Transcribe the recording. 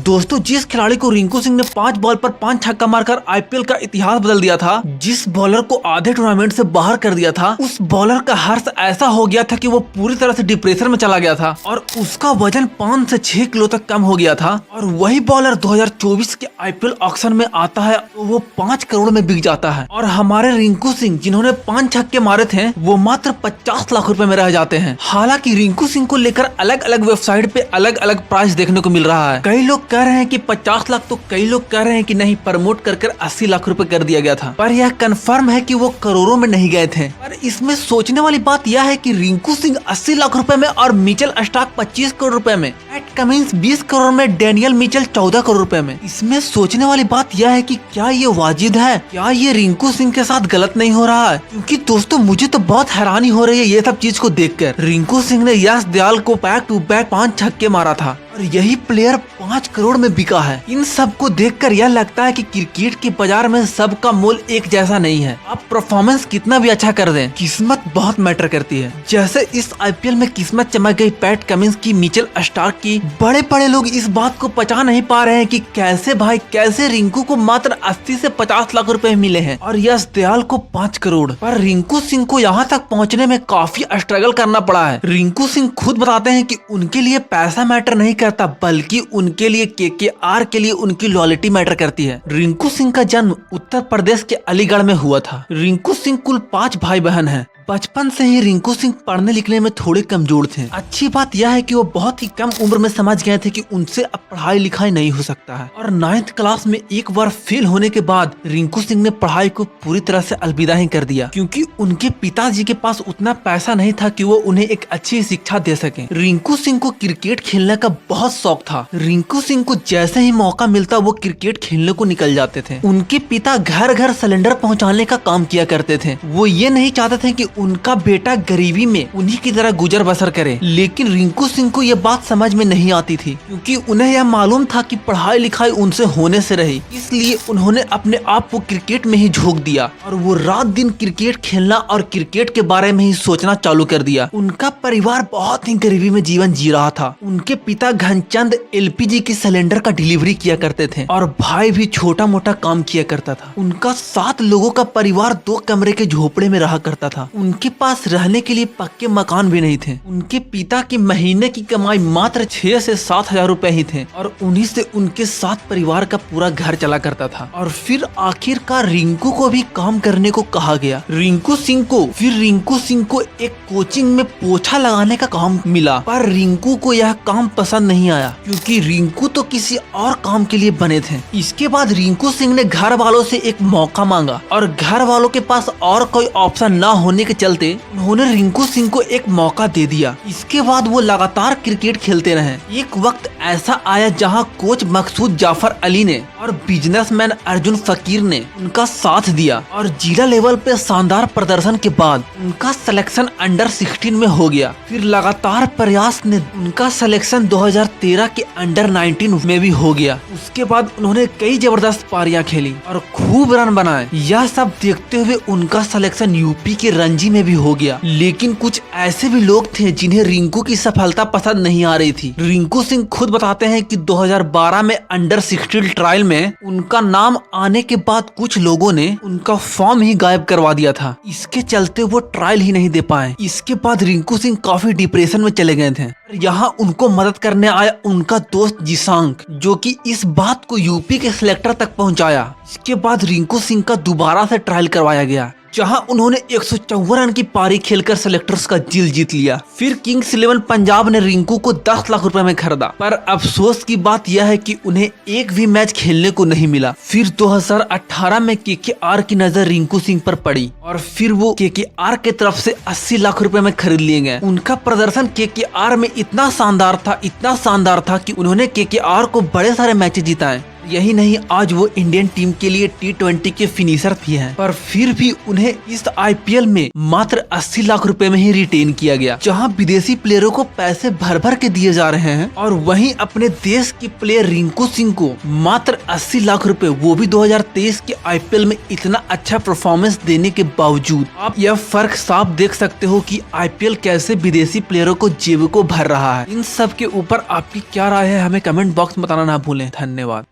दोस्तों, जिस खिलाड़ी को रिंकू सिंह ने 5 बॉल पर 5 छक्का मारकर आईपीएल का इतिहास बदल दिया था, जिस बॉलर को आधे टूर्नामेंट से बाहर कर दिया था, उस बॉलर का हर्ष ऐसा हो गया था कि वो पूरी तरह से डिप्रेशन में चला गया था और उसका वजन 5 से 6 किलो तक कम हो गया था। और वही बॉलर 2024 के आईपीएल ऑक्शन में आता है तो वो 5 करोड़ में बिक जाता है। और हमारे रिंकू सिंह, जिन्होंने 5 छक्के मारे थे, वो मात्र 50 लाख रुपए में रह जाते हैं। हालांकि रिंकू सिंह को लेकर अलग अलग वेबसाइट पे अलग अलग प्राइस देखने को मिल रहा है। कई लोग कह रहे हैं कि 50 लाख, तो कई लोग कह रहे हैं कि नहीं, प्रमोट कर 80 लाख रुपए कर दिया गया था। पर यह कंफर्म है कि वो करोड़ों में नहीं गए थे। पर इसमें सोचने वाली बात यह है कि रिंकू सिंह 80 लाख रुपए में और मिचेल स्टार्क 25 करोड़ रुपए में, पैट कमिंस 20 करोड़ में, डेनियल मिचेल 14 करोड़ रुपए में। इसमें सोचने वाली बात यह है कि क्या ये वाजिब है? क्या ये रिंकू सिंह के साथ गलत नहीं हो रहा है? क्योंकि दोस्तों, मुझे तो बहुत हैरानी हो रही है ये सब चीज को देखकर। रिंकू सिंह ने यश दयाल को बैक टू बैक 5 छक्के मारा था और यही प्लेयर 5 करोड़ में बिका है। इन सब को देखकर यह लगता है कि क्रिकेट के बाजार में सबका मोल एक जैसा नहीं है। आप परफॉर्मेंस कितना भी अच्छा कर दें, किस्मत बहुत मैटर करती है। जैसे इस आईपीएल में किस्मत चमक गई पैट कमिंस की, मिचेल स्टार्क की। बड़े बड़े लोग इस बात को पचा नहीं पा रहे हैं कि कैसे रिंकू को मात्र 80 से 50 लाख रुपए मिले हैं और यश दयाल को 5 करोड़। पर रिंकू सिंह को यहाँ तक पहुँचने में काफी स्ट्रगल करना पड़ा है। रिंकू सिंह खुद बताते हैं कि उनके लिए पैसा मैटर नहीं करता, बल्कि उनके लिए केकेआर के लिए उनकी लॉयल्टी मैटर करती है। रिंकू सिंह का जन्म उत्तर प्रदेश के अलीगढ़ में हुआ था। रिंकू सिंह कुल 5 भाई बहन हैं। बचपन से ही रिंकू सिंह पढ़ने लिखने में थोड़े कमजोर थे। अच्छी बात यह है कि वो बहुत ही कम उम्र में समझ गए थे कि उनसे अब पढ़ाई लिखाई नहीं हो सकता है। और 9th क्लास में एक बार फेल होने के बाद रिंकू सिंह ने पढ़ाई को पूरी तरह से अलविदा ही कर दिया, क्योंकि उनके पिताजी के पास उतना पैसा नहीं था कि वो उन्हें एक अच्छी शिक्षा दे सके। रिंकू सिंह को क्रिकेट खेलने का बहुत शौक था। रिंकू सिंह को जैसे ही मौका मिलता वो क्रिकेट खेलने को निकल जाते थे। उनके पिता घर घर सिलेंडर पहुँचाने का काम किया करते थे। वो ये नहीं चाहते थे कि उनका बेटा गरीबी में उन्हीं की तरह गुजर बसर करे। लेकिन रिंकू सिंह को यह बात समझ में नहीं आती थी, क्योंकि उन्हें यह मालूम था कि पढ़ाई लिखाई उनसे होने से रही। इसलिए उन्होंने अपने आप को क्रिकेट में ही झोंक दिया और वो रात दिन क्रिकेट खेलना और क्रिकेट के बारे में ही सोचना चालू कर दिया। उनका परिवार बहुत ही गरीबी में जीवन जी रहा था। उनके पिता घनचंद एलपीजी की सिलेंडर का डिलीवरी किया करते थे और भाई भी छोटा मोटा काम किया करता था। उनका 7 लोगों का परिवार 2 कमरे के झोपड़े में रहा करता था। उनके पास रहने के लिए पक्के मकान भी नहीं थे। उनके पिता की महीने की कमाई मात्र 6 से 7 हजार रुपए ही थे और उन्हीं से उनके 7 परिवार का पूरा घर चला करता था। और फिर आखिरकार रिंकू को भी काम करने को कहा गया। रिंकू सिंह को एक कोचिंग में पोछा लगाने का काम मिला, पर रिंकू को यह काम पसंद नहीं आया, क्योंकि रिंकू तो किसी और काम के लिए बने थे। इसके बाद रिंकू सिंह ने घर वालों से एक मौका मांगा और घर वालों के पास और कोई ऑप्शन न होने के चलते उन्होंने रिंकू सिंह को एक मौका दे दिया। इसके बाद वो लगातार क्रिकेट खेलते रहे। एक वक्त ऐसा आया जहां कोच मकसूद जाफर अली ने और बिजनेसमैन अर्जुन फकीर ने उनका साथ दिया और जिला लेवल पे शानदार प्रदर्शन के बाद उनका सिलेक्शन अंडर 16 में हो गया। फिर लगातार प्रयास ने उनका सिलेक्शन 2013 के अंडर 19 में भी हो गया। उसके बाद उन्होंने कई जबरदस्त पारियां खेली और खूब रन बनाए। यह सब देखते हुए उनका सिलेक्शन यूपी के रणजी में भी हो गया। लेकिन कुछ ऐसे भी लोग थे जिन्हें रिंकू की सफलता पसंद नहीं आ रही थी। रिंकू सिंह खुद बताते हैं कि 2012 में अंडर 16 ट्रायल में उनका नाम आने के बाद कुछ लोगों ने उनका फॉर्म ही गायब करवा दिया था। इसके चलते वो ट्रायल ही नहीं दे पाए। इसके बाद रिंकू सिंह काफी डिप्रेशन में चले गए थे। यहाँ उनको मदद करने आया उनका दोस्त जिशांक, जो कि इस बात को यूपी के सिलेक्टर तक पहुँचाया। इसके बाद रिंकू सिंह का दोबारा से ट्रायल करवाया गया, जहां उन्होंने 154 रन की पारी खेलकर सिलेक्टर्स का दिल जीत लिया। फिर किंग्स 11 पंजाब ने रिंकू को 10 लाख रुपए में खरीदा, पर अफसोस की बात यह है कि उन्हें एक भी मैच खेलने को नहीं मिला। फिर 2018 में केकेआर की नजर रिंकू सिंह पर पड़ी और फिर वो केकेआर के तरफ से 80 लाख रुपए में खरीद लिए गए। उनका प्रदर्शन केकेआर में इतना शानदार था कि उन्होंने केकेआर को बड़े सारे मैच जिताए। यही नहीं, आज वो इंडियन टीम के लिए T20 के फिनिशर भी हैं। पर फिर भी उन्हें इस IPL में मात्र 80 लाख रुपए में ही रिटेन किया गया, जहां विदेशी प्लेयरों को पैसे भर भर के दिए जा रहे हैं और वहीं अपने देश की प्लेयर रिंकू सिंह को मात्र 80 लाख रुपए, वो भी 2023 के IPL में इतना अच्छा परफॉर्मेंस देने के बावजूद। आप यह फर्क साफ देख सकते हो कि IPL कैसे विदेशी प्लेयरों को जेब को भर रहा है। इन सब के ऊपर आपकी क्या राय है, हमें कमेंट बॉक्स में बताना ना भूलें। धन्यवाद।